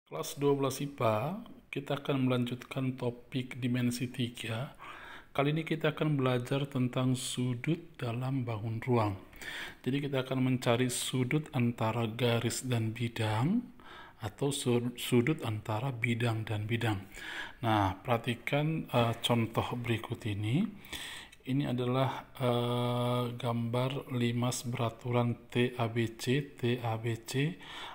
Kelas 12 IPA, kita akan melanjutkan topik dimensi 3. Kali ini kita akan belajar tentang sudut dalam bangun ruang. Jadi kita akan mencari sudut antara garis dan bidang, atau sudut antara bidang dan bidang. Nah, perhatikan contoh berikut ini. Ini adalah gambar limas beraturan TABC,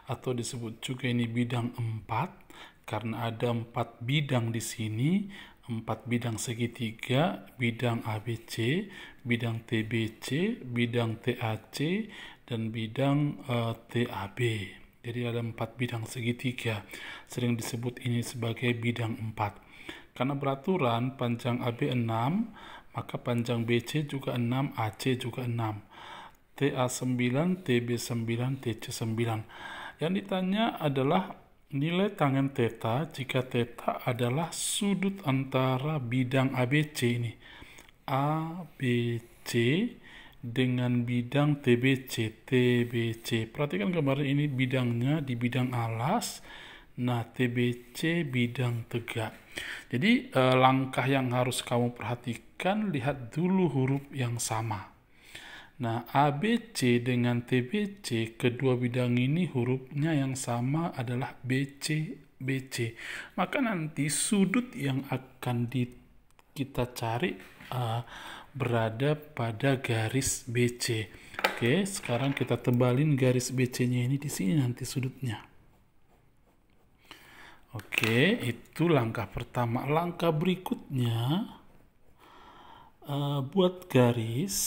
atau disebut juga ini bidang 4, karena ada 4 bidang di sini, 4 bidang segitiga, bidang ABC, bidang TBC, bidang TAC, dan bidang TAB. Jadi ada 4 bidang segitiga, sering disebut ini sebagai bidang 4. Karena beraturan panjang AB 6, maka panjang BC juga 6, AC juga 6. TA 9, TB 9, TC 9. Yang ditanya adalah nilai tangen theta jika theta adalah sudut antara bidang ABC ini. ABC dengan bidang TBC. Perhatikan gambar ini, bidangnya di bidang alas. Nah, TBC bidang tegak. Jadi langkah yang harus kamu perhatikan, lihat dulu huruf yang sama. Nah, ABC dengan TBC, kedua bidang ini hurufnya yang sama adalah BC. Maka nanti sudut yang akan kita cari berada pada garis BC. Oke, sekarang kita tebalin garis BC-nya ini di sini nanti sudutnya. Oke, itu langkah pertama. Langkah berikutnya, buat garis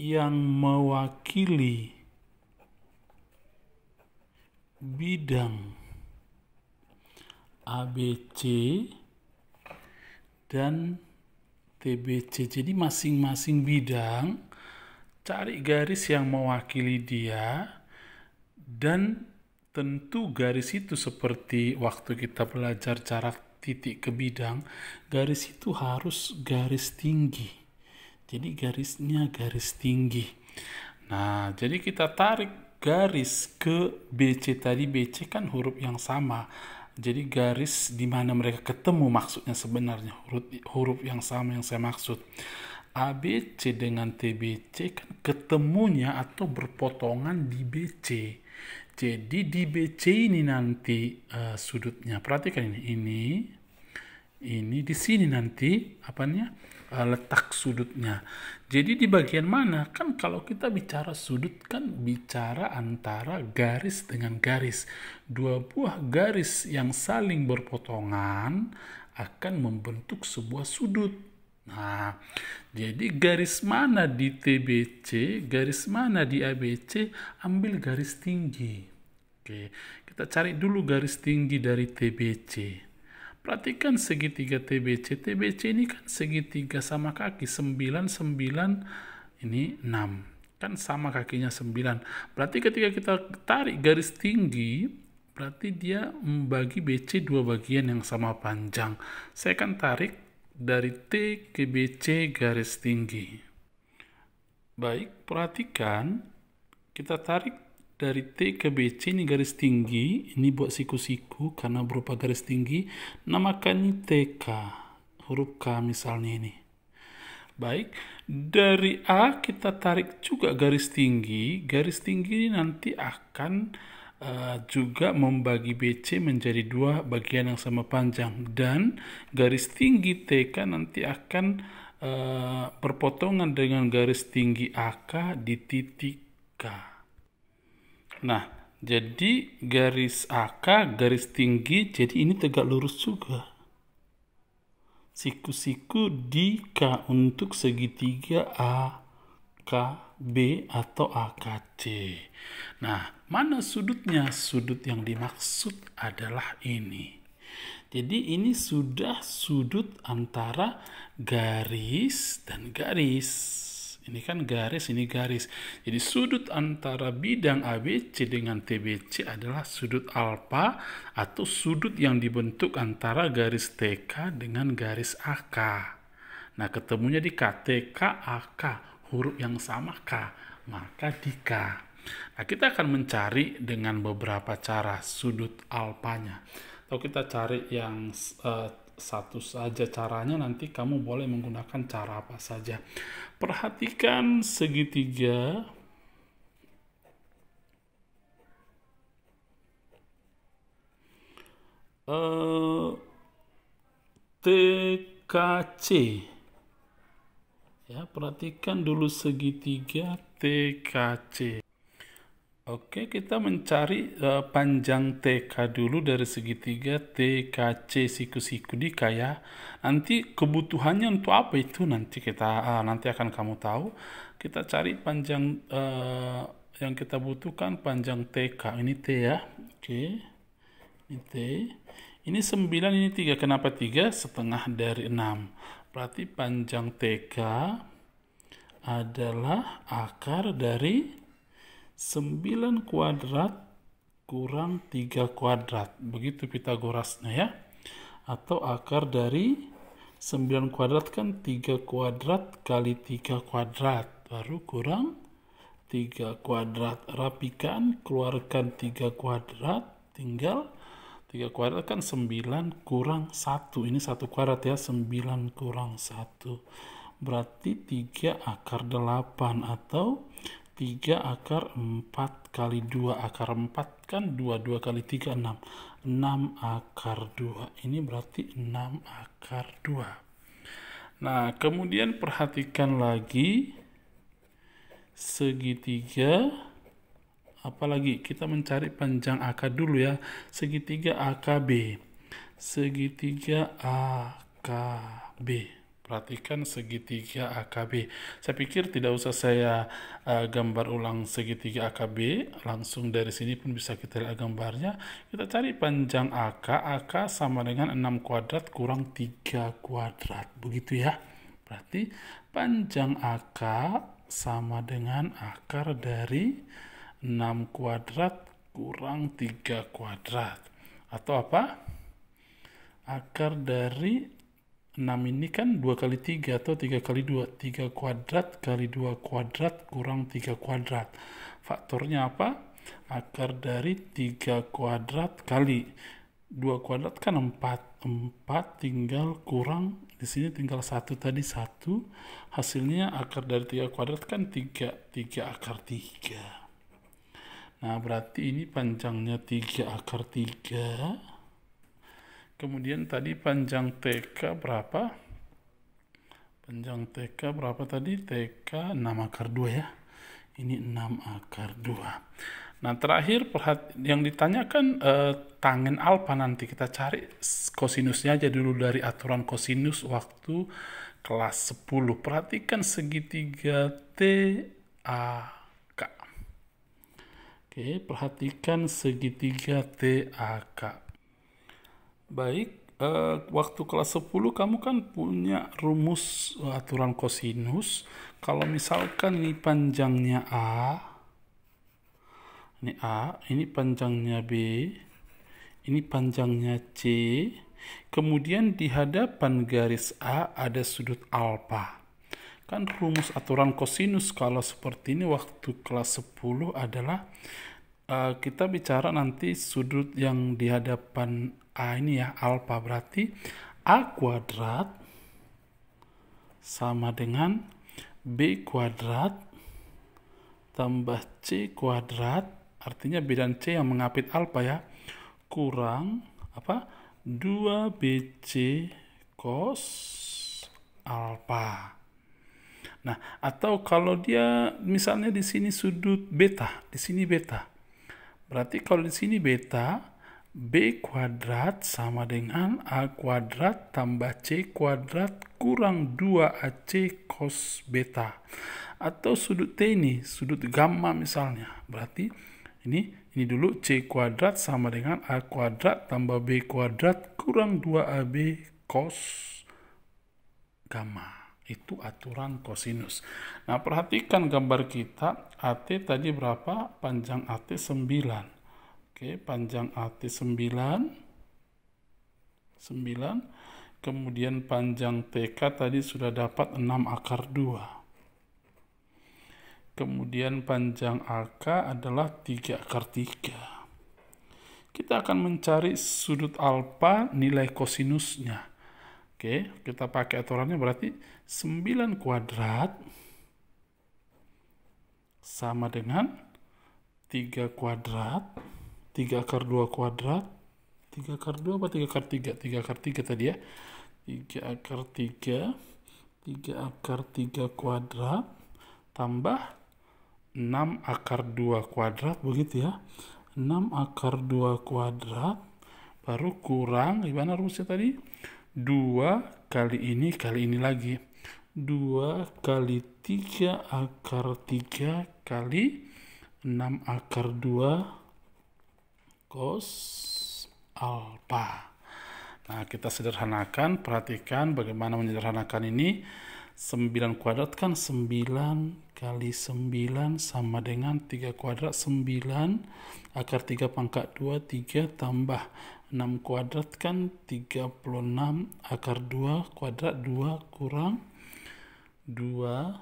yang mewakili bidang ABC dan TBC. Jadi masing-masing bidang cari garis yang mewakili dia, dan tentu garis itu seperti waktu kita belajar jarak titik ke bidang, garis itu harus garis tinggi. Jadi garisnya garis tinggi. Nah, jadi kita tarik garis ke BC tadi. BC kan huruf yang sama. Jadi garis di mana mereka ketemu maksudnya sebenarnya, huruf yang sama yang saya maksud. ABC dengan TBC kan ketemunya atau berpotongan di BC. Jadi di BC ini nanti sudutnya. Perhatikan ini di sini nanti letak sudutnya. Jadi di bagian mana? Kan kalau kita bicara sudut kan bicara antara garis dengan garis. Dua buah garis yang saling berpotongan akan membentuk sebuah sudut. Nah, jadi garis mana di TBC, garis mana di ABC, ambil garis tinggi. Oke, kita cari dulu garis tinggi dari TBC. Perhatikan segitiga TBC. TBC ini kan segitiga sama kaki, 9, 9, ini 6. Kan sama kakinya 9. Berarti ketika kita tarik garis tinggi, berarti dia membagi BC dua bagian yang sama panjang. Saya akan tarik dari T ke BC garis tinggi. Baik, perhatikan, kita tarik dari T ke BC ini garis tinggi, ini buat siku-siku karena berupa garis tinggi, namakan ini TK, huruf K misalnya ini. Baik, dari A kita tarik juga garis tinggi ini nanti akan juga membagi BC menjadi dua bagian yang sama panjang, dan garis tinggi TK nanti akan berpotongan dengan garis tinggi AK di titik K. Nah, jadi garis AK, garis tinggi, jadi ini tegak lurus juga. Siku-siku di K untuk segitiga AKB atau AKC. Nah, mana sudutnya? Sudut yang dimaksud adalah ini. Jadi ini sudah sudut antara garis dan garis. Ini kan garis, ini garis. Jadi sudut antara bidang ABC dengan TBC adalah sudut alfa, atau sudut yang dibentuk antara garis TK dengan garis AK. Nah, ketemunya di KTK AK, huruf yang sama K, maka di K. Nah, kita akan mencari dengan beberapa cara sudut alfanya. Atau kita cari yang satu saja caranya, nanti kamu boleh menggunakan cara apa saja. Perhatikan segitiga TKC. Ya, perhatikan dulu segitiga TKC. Oke, kita mencari panjang TK dulu dari segitiga TKC siku-siku dika ya. Nanti kebutuhannya untuk apa itu nanti nanti akan kamu tahu. Kita cari panjang yang kita butuhkan panjang TK. Ini T ya. Oke. Ini T. Ini 9, ini 3. Kenapa 3? Setengah dari 6. Berarti panjang TK adalah akar dari 9 kuadrat kurang 3 kuadrat. Begitu Pitagorasnya ya. Atau akar dari 9 kuadrat kan 3 kuadrat kali 3 kuadrat. Baru kurang 3 kuadrat. Rapikan, keluarkan 3 kuadrat. Tinggal 3 kuadrat kan 9 kurang 1. Ini 1 kuadrat ya. 9 kurang 1. Berarti 3 akar 8 atau 3 akar 4 kali 2. Akar 4 kan 2. 2 kali 3, 6. 6 akar 2. Ini berarti 6 akar 2. Nah, kemudian perhatikan lagi segitiga. Apalagi kita mencari panjang AK dulu ya. Segitiga AKB. Segitiga AKB. Perhatikan segitiga AKB. Saya pikir tidak usah saya gambar ulang segitiga AKB. Langsung dari sini pun bisa kita lihat gambarnya. Kita cari panjang AK. AK sama dengan 6 kuadrat kurang 3 kuadrat. Begitu ya. Berarti panjang AK sama dengan akar dari 6 kuadrat kurang 3 kuadrat. Atau apa? Akar dari 6 ini kan 2 kali 3 atau 3 kali 2. 3 kuadrat kali 2 kuadrat kurang 3 kuadrat. Faktornya apa? Akar dari 3 kuadrat kali 2 kuadrat kan 4. 4 tinggal kurang, di sini tinggal 1 tadi 1. Hasilnya akar dari 3 kuadrat kan 3. 3 akar 3. Nah, berarti ini panjangnya 3 akar 3. Kemudian tadi panjang TK berapa? Panjang TK berapa tadi? TK 6 akar 2 ya. Ini 6 akar 2. Nah, terakhir yang ditanyakan tangen alfa, nanti kita cari kosinusnya aja dulu dari aturan kosinus waktu kelas 10. Perhatikan segitiga TAK. Oke, perhatikan segitiga TAK. Baik, waktu kelas 10 kamu kan punya rumus aturan kosinus. Kalau misalkan ini panjangnya A, ini panjangnya B, ini panjangnya C, kemudian di hadapan garis A ada sudut alfa. Kan rumus aturan kosinus kalau seperti ini waktu kelas 10 adalah kita bicara nanti sudut yang di hadapan A ini ya, alfa. Berarti A kuadrat sama dengan B kuadrat tambah C kuadrat, artinya B dan C yang mengapit alfa ya, kurang apa? 2BC cos alfa. Nah, atau kalau dia misalnya di sini sudut beta, di sini beta. Berarti kalau di sini beta, B kuadrat sama dengan A kuadrat tambah C kuadrat kurang 2AC cos beta. Atau sudut T ini, sudut gamma misalnya. Berarti ini dulu C kuadrat sama dengan A kuadrat tambah B kuadrat kurang 2AB cos gamma. Itu aturan kosinus. Nah, perhatikan gambar kita. AT tadi berapa? Panjang AT 9. Oke, panjang AT 9. Kemudian panjang TK tadi sudah dapat 6 akar 2. Kemudian panjang AK adalah 3 akar 3. Kita akan mencari sudut alfa nilai kosinusnya. Oke, kita pakai aturannya berarti 9 kuadrat sama dengan 3 kuadrat, 3 akar 2 kuadrat, 3 akar 2 apa 3 akar 3? 3 akar 3 tadi ya. 3 akar 3, 3 akar 3 kuadrat, tambah 6 akar 2 kuadrat, begitu ya. 6 akar 2 kuadrat, baru kurang, gimana rumusnya tadi? 2 kali ini lagi. 2 kali 3 akar 3 kali 6 akar 2 cos alfa. Nah, kita sederhanakan, perhatikan bagaimana menyederhanakan ini. 9 kuadrat kan 9 kali 9 sama dengan 3 kuadrat 9 akar 3 pangkat 2 3 tambah 6 kuadrat kan 36 akar 2 kuadrat 2 kurang 2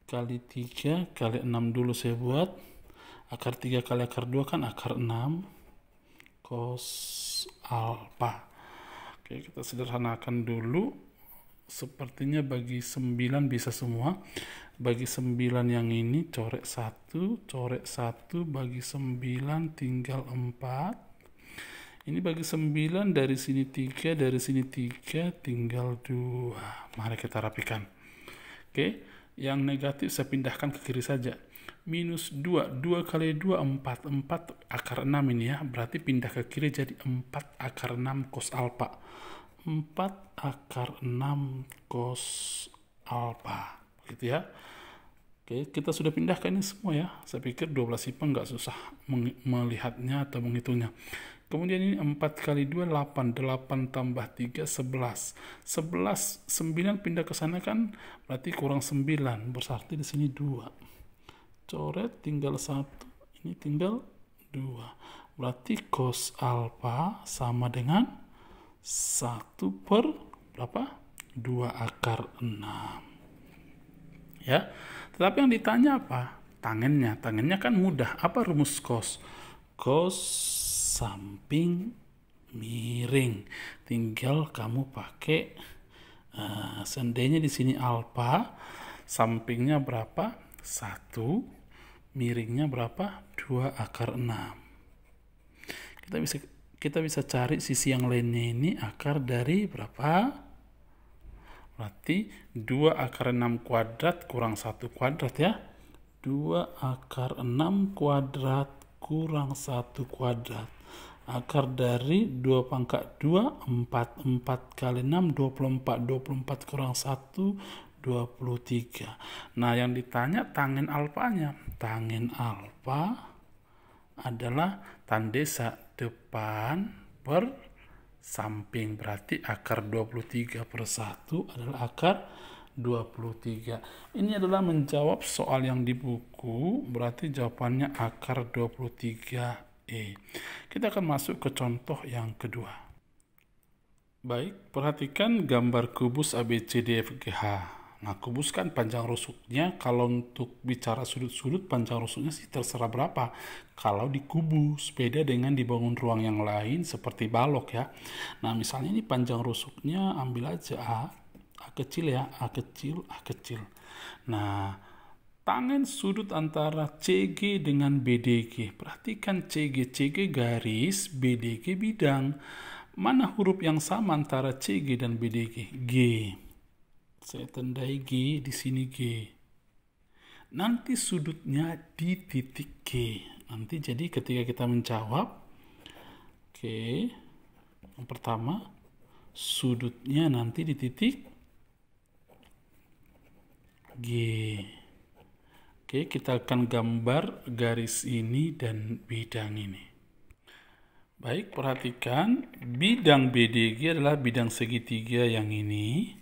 kali 3 kali 6 dulu saya buat. Akar 3 kali akar 2 kan akar 6 cos alfa. Oke, kita sederhanakan dulu. Sepertinya bagi 9 bisa semua. Bagi 9 yang ini coret 1 bagi 9 tinggal 4. Ini bagi 9 dari sini 3, dari sini 3 tinggal 2. Mari kita rapikan. Oke, yang negatif saya pindahkan ke kiri saja. Minus 2, 2 kali 2 4, 4 akar 6 ini ya. Berarti pindah ke kiri jadi 4 akar 6 cos alfa. 4 akar 6 cos alfa, gitu ya. Oke, kita sudah pindahkan ini semua ya. Saya pikir 12 IPA nggak susah melihatnya atau menghitungnya. Kemudian ini 4 kali 2 8, 8 tambah 3 11. 11 9 pindah ke sana kan berarti kurang 9, berarti di sini 2. Coret tinggal 1, ini tinggal 2. Berarti cos alfa sama dengan 1 per berapa? 2 akar 6. Ya. Tetapi yang ditanya apa? Tangennya. Tangennya kan mudah. Apa rumus cos? Cos samping miring. Tinggal kamu pakai seandainya di sini alfa, sampingnya berapa? 1, miringnya berapa? 2 akar 6. Kita bisa cari sisi yang lainnya ini akar dari berapa? Berarti 2 akar 6 kuadrat kurang 1 kuadrat ya. 2 akar 6 kuadrat kurang 1 kuadrat. Akar dari 2 pangkat 2, 4. 4 kali 6, 24. 24 kurang 1, 23. Nah, yang ditanya tangen alfanya. Tangen alfa adalah tandesa depan per samping, berarti akar 23 per 1 adalah akar 23. Ini adalah menjawab soal yang di buku, berarti jawabannya akar 23E. Kita akan masuk ke contoh yang kedua. Baik, perhatikan gambar kubus ABCDFGH. Nah, kubus kan panjang rusuknya, kalau untuk bicara sudut-sudut panjang rusuknya sih terserah berapa. Kalau dikubus, beda dengan dibangun ruang yang lain seperti balok ya. Nah, misalnya ini panjang rusuknya ambil aja A kecil ya, A kecil. Nah, tangen sudut antara CG dengan BDG. Perhatikan CG garis, BDG bidang. Mana huruf yang sama antara CG dan BDG? G. Saya tandai G, di sini G. Nanti sudutnya di titik G. Nanti jadi ketika kita menjawab, oke, yang pertama, sudutnya nanti di titik G. Oke, kita akan gambar garis ini dan bidang ini. Baik, perhatikan, bidang BDG adalah bidang segitiga yang ini.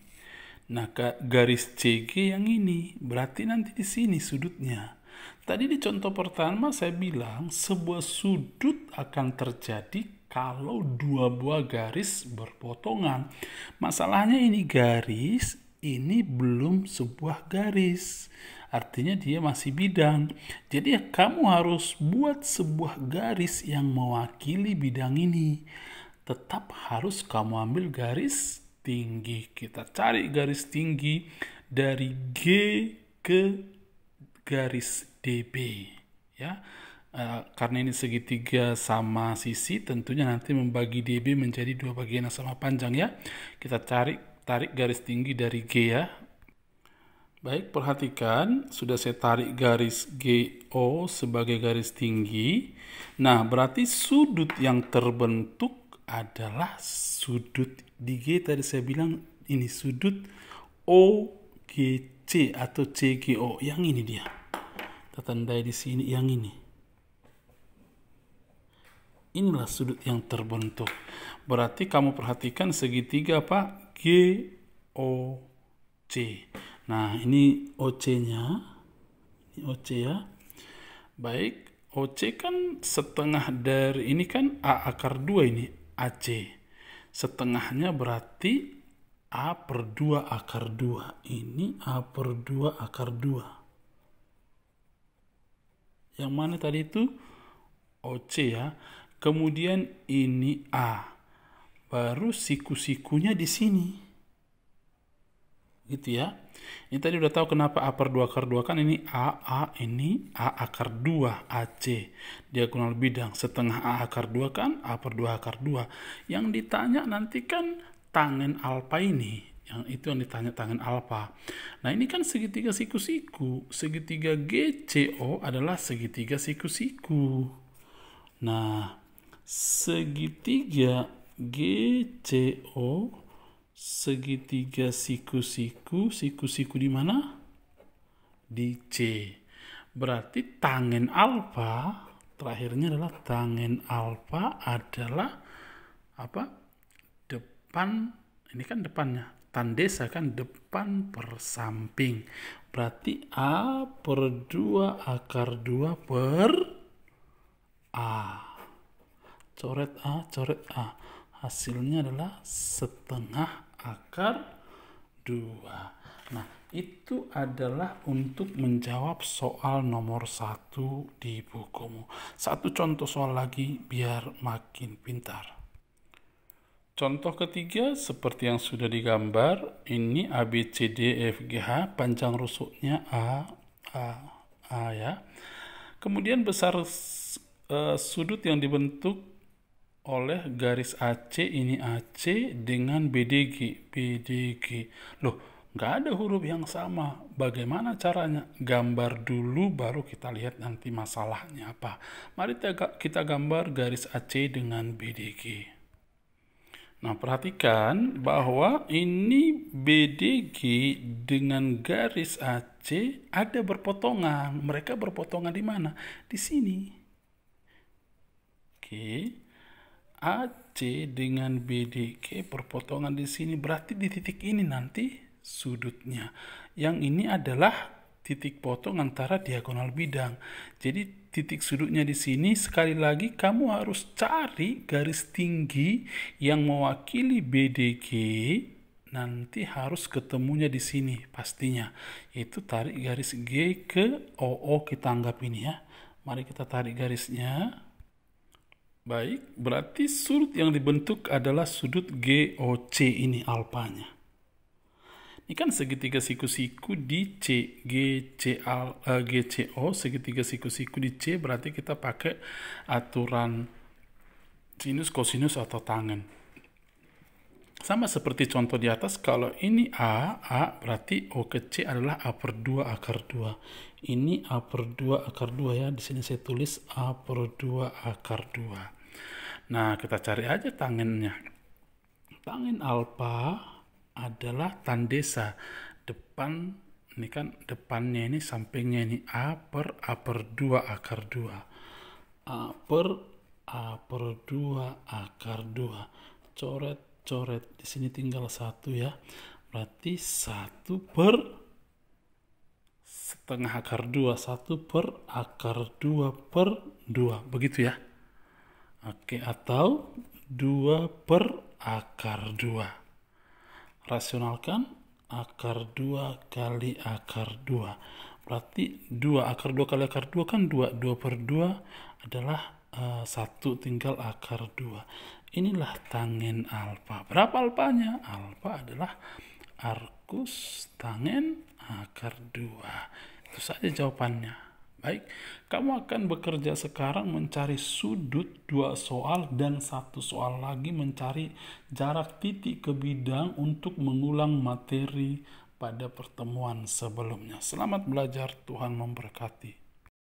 Nah, garis CG yang ini, berarti nanti di sini sudutnya. Tadi di contoh pertama saya bilang sebuah sudut akan terjadi kalau dua buah garis berpotongan. Masalahnya ini garis, ini belum sebuah garis. artinya dia masih bidang. Jadi ya kamu harus buat sebuah garis yang mewakili bidang ini. Tetap harus kamu ambil garis tinggi. Kita cari garis tinggi dari G ke garis DB, ya. Karena ini segitiga sama sisi, tentunya nanti membagi DB menjadi dua bagian yang sama panjang, ya. Kita tarik garis tinggi dari G, ya. Baik, perhatikan, sudah saya tarik garis GO sebagai garis tinggi. Nah, berarti sudut yang terbentuk adalah sudut di G, tadi saya bilang ini sudut OGC atau CGO. Yang ini dia. Kita tandai di sini yang ini. Inilah sudut yang terbentuk. Berarti kamu perhatikan segitiga apa? GOC. Nah, ini OC-nya. Ini OC, ya. Baik, OC kan setengah dari ini kan A akar 2 ini, AC. Setengahnya berarti A per 2 akar 2. Ini A per 2 akar 2. Yang mana tadi itu? OC, ya. Kemudian ini A. Baru siku-sikunya di sini. Gitu, ya. Ini tadi udah tahu kenapa A per 2 akar 2 kan ini A, ini A akar 2 AC. Diagonal bidang. Setengah A akar 2 kan A per 2 akar 2. Yang ditanya nanti kan tangen alfa ini. Yang itu yang ditanya tangen alfa. Nah, ini kan segitiga siku-siku. Segitiga GCO adalah segitiga siku-siku. Nah, segitiga GCO, segitiga siku-siku di mana? Di C. Berarti tangen alfa, terakhirnya adalah tangen alfa adalah apa? Depan, ini kan depannya. Tandesa kan depan per samping. Berarti A per 2 akar 2 per A. Coret A, coret A. Hasilnya adalah setengah akar 2. Nah, itu adalah untuk menjawab soal nomor 1 di bukumu. Satu contoh soal lagi biar makin pintar. Contoh ketiga seperti yang sudah digambar. Ini A, B, C, D, E, F, G, H. Panjang rusuknya A, ya. Kemudian besar sudut yang dibentuk oleh garis AC, ini AC dengan BDG. Loh, nggak ada huruf yang sama. Bagaimana caranya? Gambar dulu baru kita lihat nanti masalahnya apa. Mari kita gambar garis AC dengan BDG. Nah, perhatikan bahwa ini BDG dengan garis AC ada berpotongan. Mereka berpotongan di mana? Di sini. Oke. AC dengan BDG perpotongan di sini, berarti di titik ini nanti sudutnya. Yang ini adalah titik potong antara diagonal bidang. Jadi titik sudutnya di sini. Sekali lagi kamu harus cari garis tinggi yang mewakili BDG. Nanti harus ketemunya di sini pastinya. Yaitu tarik garis G ke OO, kita anggap ini, ya. Mari kita tarik garisnya. Baik, berarti sudut yang dibentuk adalah sudut GOC, ini alfanya. Ini kan segitiga siku-siku di C, GCO, segitiga siku-siku di C, berarti kita pakai aturan sinus, kosinus, atau tangen. Sama seperti contoh di atas, kalau ini A berarti O ke C adalah A per 2 akar 2. Ini A per 2 akar 2, ya. Di sini saya tulis A per 2 akar 2. Nah, kita cari aja tangennya. Tangen alfa adalah tandesa. Depan, ini kan depannya ini, sampingnya ini A per 2 akar 2. A per 2 akar 2. Coret. Di sini tinggal 1, ya. Berarti 1 per setengah akar 2. 1 per akar 2 per 2. Begitu, ya. Oke, atau 2 per akar 2. Rasionalkan akar 2 kali akar 2. Berarti 2, akar 2 kali akar 2 kan 2. 2 per 2 adalah 1, tinggal akar 2. Inilah tangen alfa. Berapa alfanya? Alfa adalah arcus tangen akar 2. Itu saja jawabannya. Baik, kamu akan bekerja sekarang mencari sudut 2 soal dan 1 soal lagi mencari jarak titik ke bidang untuk mengulang materi pada pertemuan sebelumnya. Selamat belajar, Tuhan memberkati.